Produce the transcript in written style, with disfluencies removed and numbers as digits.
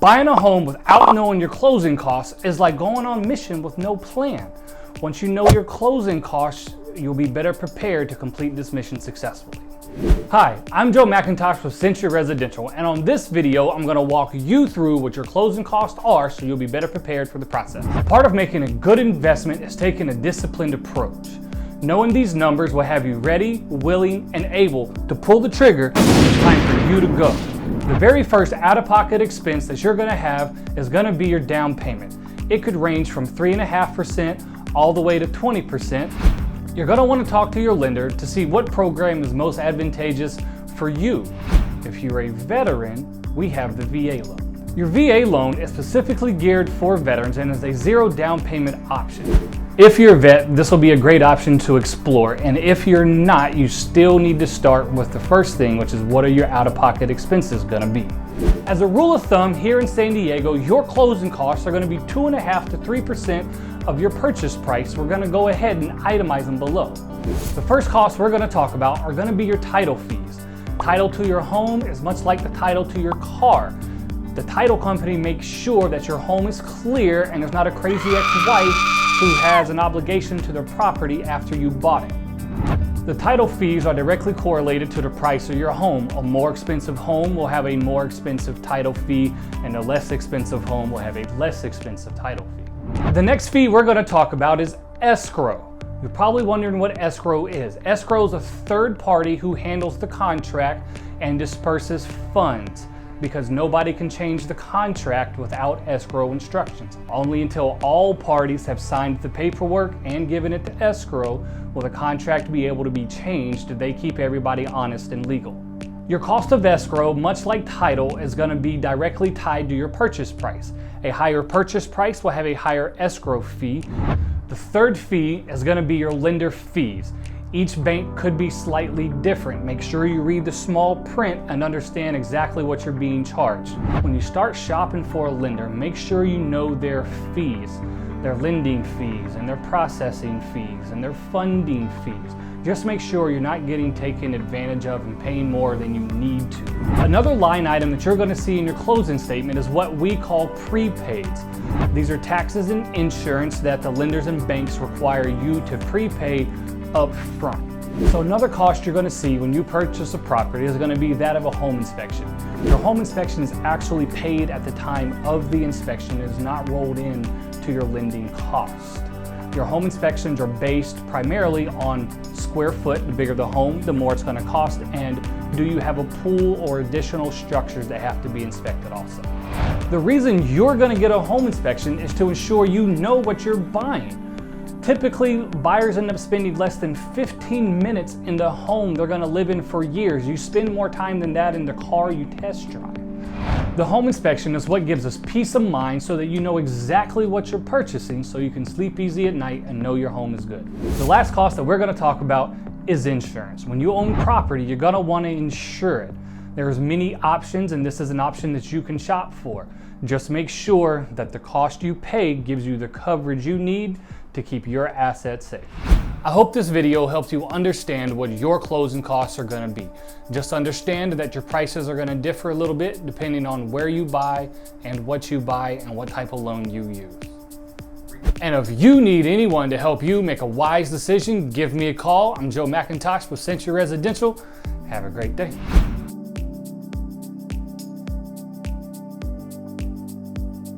Buying a home without knowing your closing costs is like going on a mission with no plan. Once you know your closing costs, you'll be better prepared to complete this mission successfully. Hi, I'm Joe McIntosh with Century Residential, and on this video, I'm going to walk you through what your closing costs are so you'll be better prepared for the process. Part of making a good investment is taking a disciplined approach. Knowing these numbers will have you ready, willing, and able to pull the trigger when it's time for you to go. The very first out-of-pocket expense that you're going to have is going to be your down payment. It could range from 3.5% all the way to 20%. You're going to want to talk to your lender to see what program is most advantageous for you. If you're a veteran, we have the VA loan. Your VA loan is specifically geared for veterans and is a zero down payment option. If you're a vet, this will be a great option to explore, and if you're not, you still need to start with the first thing, which is what are your out-of-pocket expenses going to be. As a rule of thumb, here in San Diego, your closing costs are going to be 2.5% to 3% of your purchase price. We're going to go ahead and itemize them below. The first costs we're going to talk about are going to be your title fees. Title to your home is much like the title to your car. The title company makes sure that your home is clear and there's not a crazy ex-wife who has an obligation to the property after you bought it. The title fees are directly correlated to the price of your home. A more expensive home will have a more expensive title fee, and a less expensive home will have a less expensive title fee. The next fee we're going to talk about is escrow. You're probably wondering what escrow is. Escrow is a third party who handles the contract and disperses funds, because nobody can change the contract without escrow instructions. Only until all parties have signed the paperwork and given it to escrow will the contract be able to be changed. They keep everybody honest and legal. Your cost of escrow, much like title, is going to be directly tied to your purchase price. A higher purchase price will have a higher escrow fee. The third fee is going to be your lender fees. Each bank could be slightly different. Make sure you read the small print and understand exactly what you're being charged. When you start shopping for a lender, make sure you know their fees, their lending fees and their processing fees and their funding fees. Just make sure you're not getting taken advantage of and paying more than you need to. Another line item that you're going to see in your closing statement is what we call prepaids. These are taxes and insurance that the lenders and banks require you to prepay up front. So another cost you're going to see when you purchase a property is going to be that of a home inspection. Your home inspection is actually paid at the time of the inspection. It is not rolled in to your lending cost. Your home inspections are based primarily on square foot. The bigger the home, the more it's going to cost, and do you have a pool or additional structures that have to be inspected also. The reason you're going to get a home inspection is to ensure you know what you're buying. Typically, buyers end up spending less than 15 minutes in the home they're going to live in for years. You spend more time than that in the car you test drive. The home inspection is what gives us peace of mind so that you know exactly what you're purchasing so you can sleep easy at night and know your home is good. The last cost that we're going to talk about is insurance. When you own property, you're going to want to insure it. There's many options, and this is an option that you can shop for. Just make sure that the cost you pay gives you the coverage you need to keep your assets safe. I hope this video helps you understand what your closing costs are going to be. Just understand that your prices are going to differ a little bit depending on where you buy and what you buy and what type of loan you use. And if you need anyone to help you make a wise decision, give me a call. I'm Joe McIntosh with Century Residential. Have a great day.